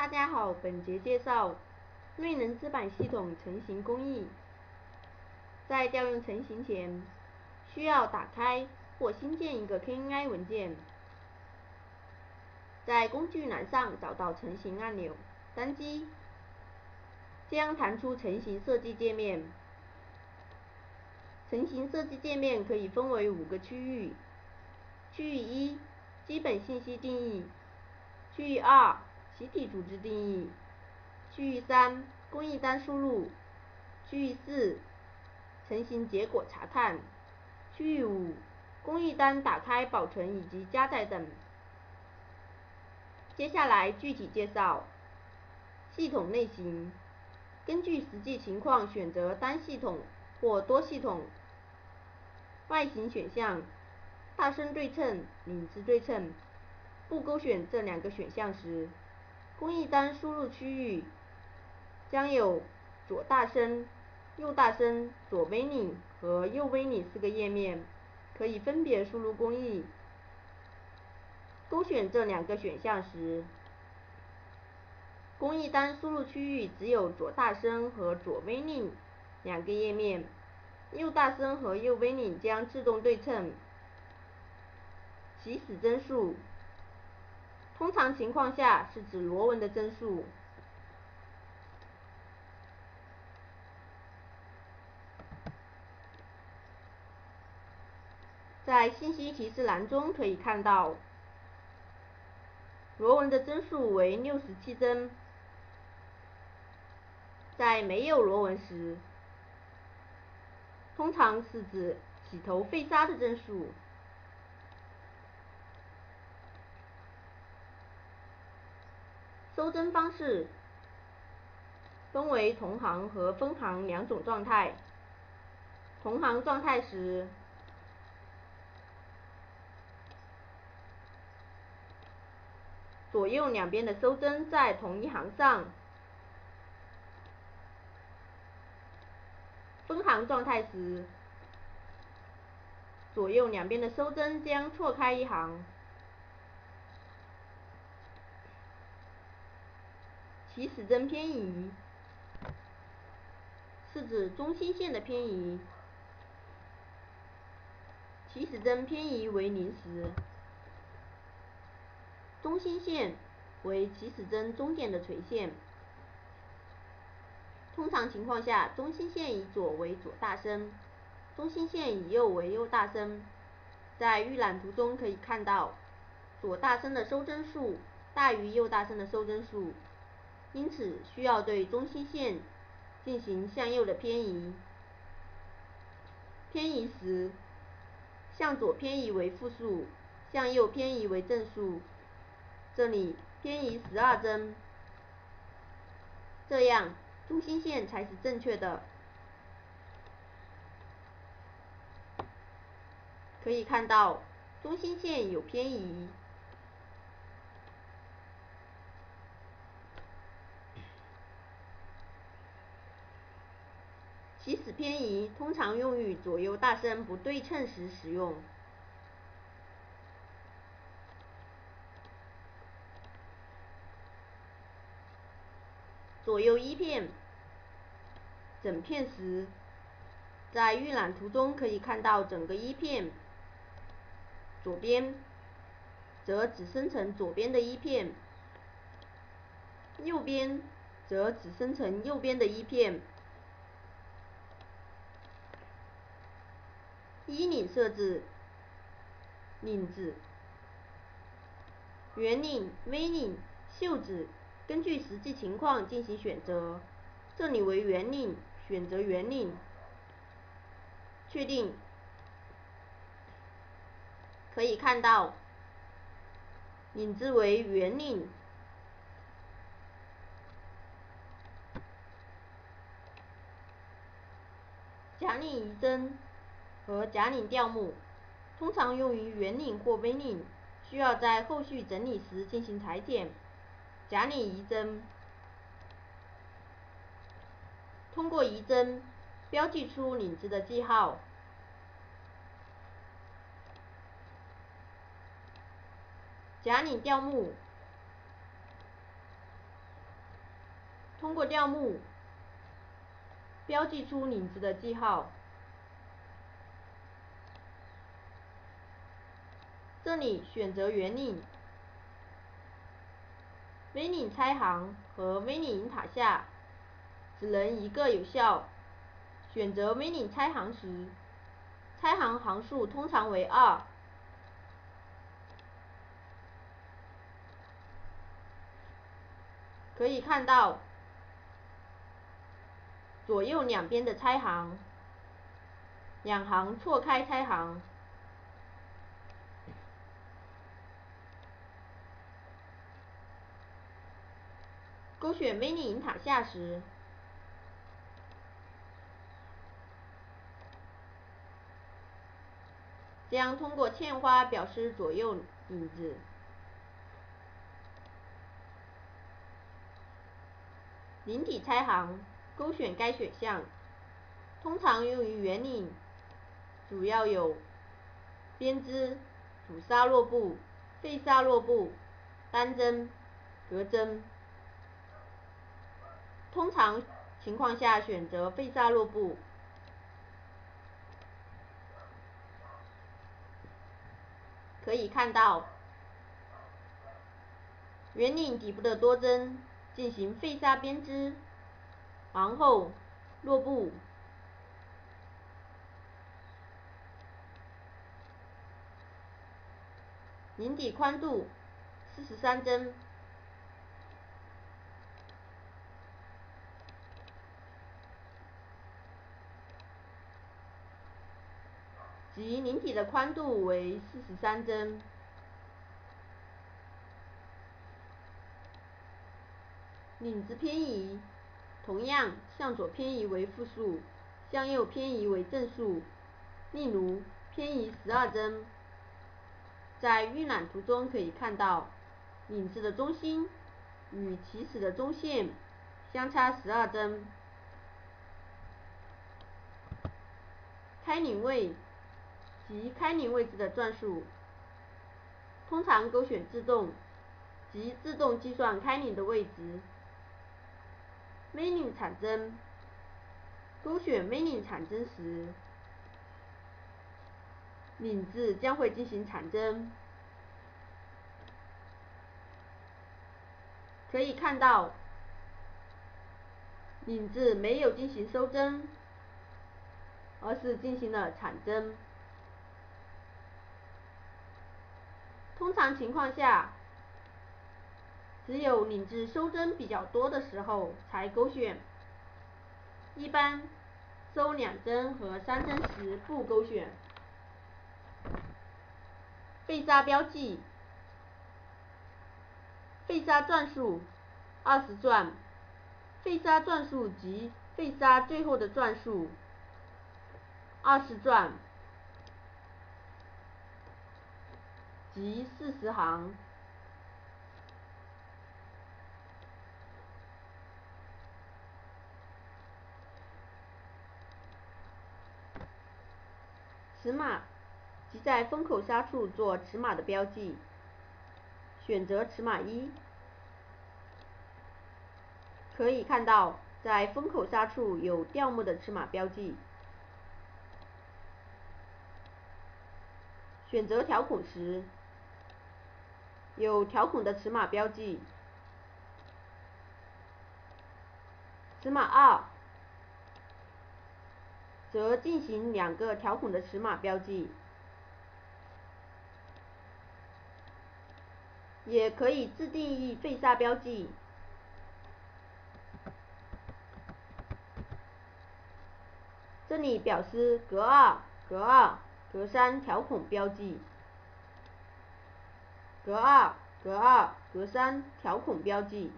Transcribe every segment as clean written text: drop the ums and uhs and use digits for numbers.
大家好，本节介绍瑞能资版系统成型工艺。在调用成型前，需要打开或新建一个 KNI 文件，在工具栏上找到成型按钮，单击，将弹出成型设计界面。成型设计界面可以分为5个区域：区域1，基本信息定义；区域2，习题组织定义；区域3，工艺单输入；区域4，成型结果查看；区域5，工艺单打开、保存以及加载等。接下来具体介绍系统类型，根据实际情况选择单系统或多系统。外形选项：大声对称、领子对称。不勾选这2个选项时，工艺单输入区域将有左大声、右大声、左 Warning 和右 Warning 4个页面，可以分别输入工艺。勾选这2个选项时，工艺单输入区域只有左大声和左 Warning 2个页面，右大声和右 Warning 将自动对称。起始帧数，通常情况下是指螺纹的帧数。在信息提示栏中可以看到，螺纹的帧数为67帧。在没有螺纹时，通常是指洗头废砂的帧数。收帧方式分为同行和分行2种状态。同行状态时，左右两边的收帧在同一行上。分行状态时，左右两边的收帧将错开一行。起始帧偏移是指中心线的偏移，起始帧偏移为0时，中心线为起始帧终点的垂线。通常情况下，中心线以左为左大声，中心线以右为右大声。在预览图中可以看到，左大声的收帧数大于右大声的收帧数，因此需要对中心线进行向右的偏移。偏移时，向左偏移为负数，向右偏移为正数。这里偏移12帧，这样中心线才是正确的。可以看到，中心线有偏移。起始偏移通常用于左右大声不对称时使用。左右1片整片时，在预览图中可以看到整个1片，左边则只生成左边的1片，右边则只生成右边的1片。衣领设置，领子、圆领、V领、袖子根据实际情况进行选择。这里为圆领，选择圆领，确定。可以看到，领子为圆领。假领移针和假领调目通常用于圆领或 V领，需要在后续整理时进行裁剪。假领移针，通过移针标记出领子的记号。假领调目通过调目标记出领子的记号。这里选择圆领、V领拆行和 V领引塔下只能一个有效。选择 V领拆行时，拆行行数通常为2。可以看到左右两边的拆行，两行错开拆行。勾选 V领引塔下时，将通过嵌花表示左右领子。领体拆行，勾选该选项，通常用于圆领，主要有编织、主纱落布、废纱落布、单针、隔针。通常情况下选择废纱落布。可以看到，圆领底部的多针进行废纱编织，然后落布。领底宽度43针，即领底的宽度为43针。领子偏移，同样向左偏移为负数，向右偏移为正数。例如，偏移12针。在预览图中可以看到，领子的中心与起始的中线相差12针。开领位及开领位置的转数，通常勾选自动，即自动计算开领的位置。V领产针，勾选 V领产针时，领子将会进行产针。可以看到，领子没有进行收针，而是进行了产针。通常情况下，只有领子收针比较多的时候才勾选，一般收2针和3针时不勾选。废纱标记，废纱转数20转，废纱转数即废纱最后的转数，20转即40行。尺码，即在封口纱处做尺码的标记。选择尺码1。可以看到，在封口纱处有调目的尺码标记。选择条孔时，有条孔的尺码标记。尺码2，则进行2个条孔的尺码标记。也可以自定义废纱标记。这里表示隔2、隔2、隔3条孔标记。隔2、隔2、隔3条孔标记。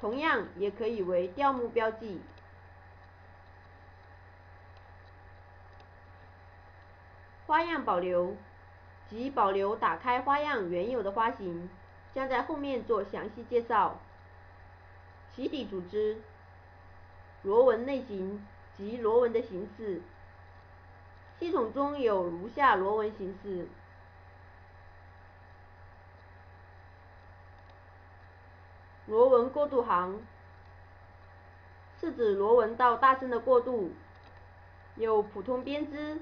同样也可以为调目标记。花样保留，即保留打开花样原有的花型，将在后面做详细介绍。起底组织，螺纹类型及螺纹的形式。系统中有如下螺纹形式：螺纹过渡行是指螺纹到大声的过渡，有普通编织、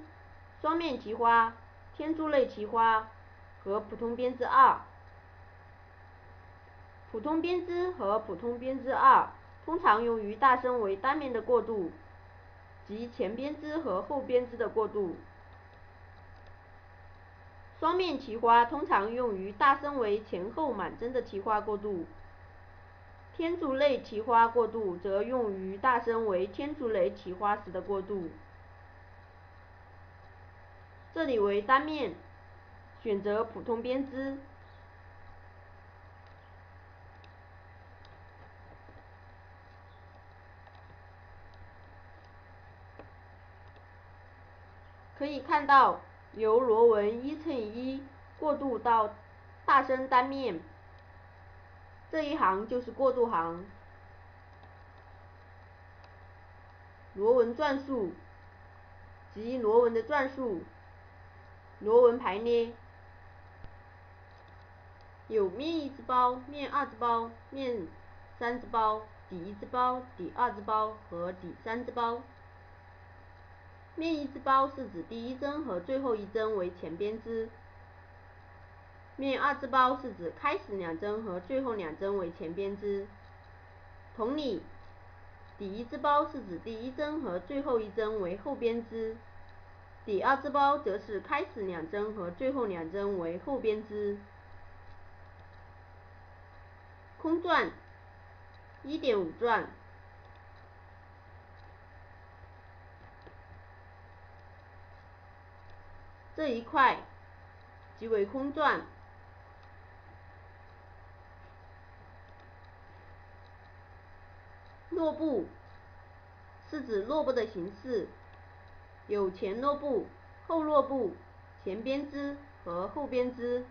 双面旗花、天柱类旗花和普通编织2。普通编织和普通编织2通常用于大声为单面的过渡，即前编织和后编织的过渡。双面旗花通常用于大声为前后满针的旗花过渡，天柱类旗花过渡则用于大声为天柱类旗花时的过渡。这里为单面，选择普通编织。可以看到，由螺纹1×1过渡到大声单面，这一行就是过渡行。螺纹转数即螺纹的转数，螺纹排列有面1字包、面2字包、面3字包、底1字包、底2字包和底3字包。面1字包是指第一针和最后一针为前编织，面2字包是指开始2针和最后2针为前编织。同理，底1字包是指第一针和最后一针为后编织，底2字包则是开始2针和最后2针为后编织。空转 1.5 转，这一块即为空转。落布是指落布的形式，有前落布、后落布、前编织和后编织。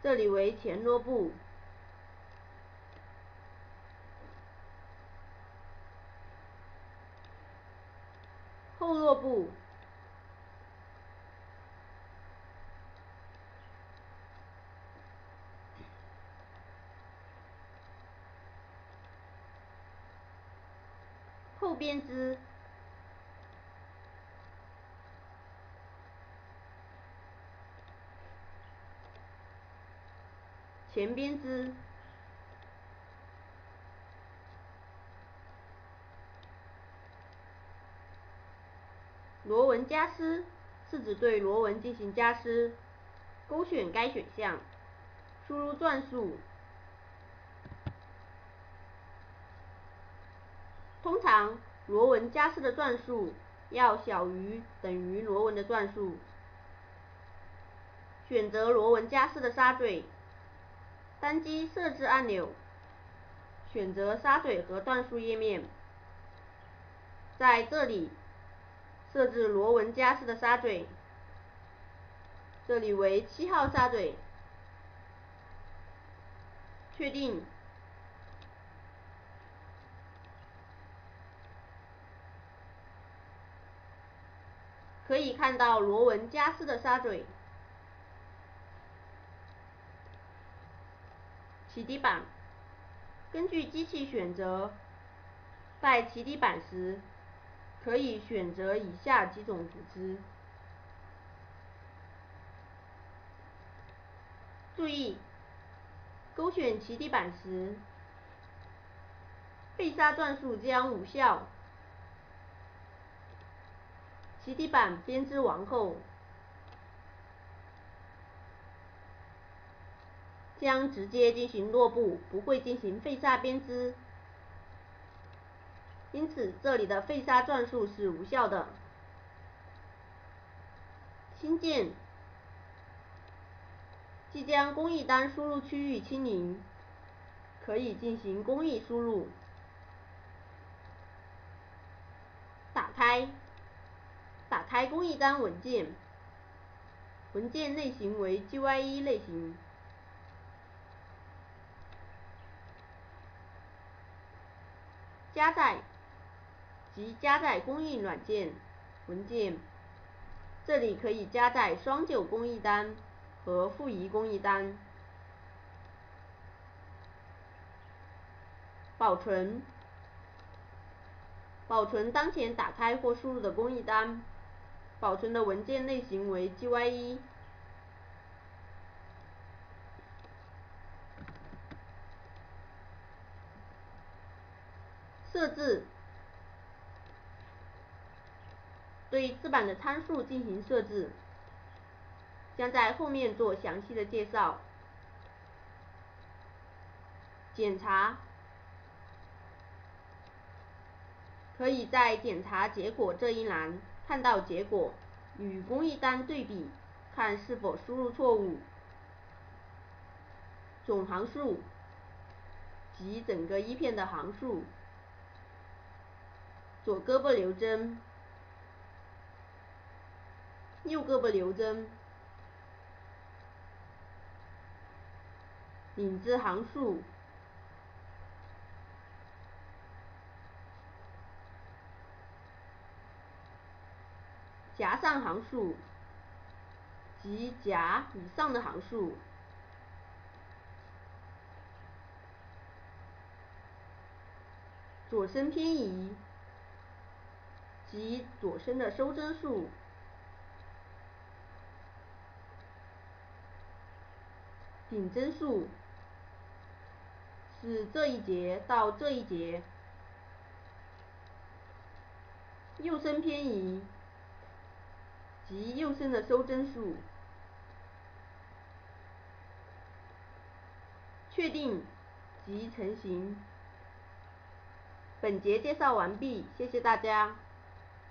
这里为前落布。后落布后编织。前编织。螺纹夹丝是指对螺纹进行夹丝，勾选该选项，输入转数。通常，螺纹夹丝的转数要小于等于螺纹的转数。选择螺纹夹丝的砂嘴，单击设置按钮，选择砂嘴和段数页面。在这里，设置螺纹夹丝的砂嘴，这里为7号砂嘴，确定。可以看到螺纹夹丝的砂嘴。起底板，根据机器选择，在起底板时，可以选择以下几种组织。注意，勾选起底板时，废砂转数将无效。起底板编织完后，将直接进行落布，不会进行废砂编织，因此这里的废砂转数是无效的。新建，即将工艺单输入区域清零，可以进行工艺输入。打开工艺单文件，文件类型为 GY1 类型。加载及加载工艺软件文件，这里可以加载双9工艺单和傅仪工艺单。保存当前打开或输入的工艺单，保存的文件类型为 GYE。设置对字板的参数进行设置，将在后面做详细的介绍。检查可以在检查结果这一栏看到结果，与工艺单对比，看是否输入错误。总行数及整个一片的行数。左胳膊留针，右胳膊留针。领子行数。夹上行数及夹以上的行数。左身偏移及左身的收针数。顶针数是这一节到这一节。右身偏移及右身的收针数。确定及成型。本节介绍完毕，谢谢大家。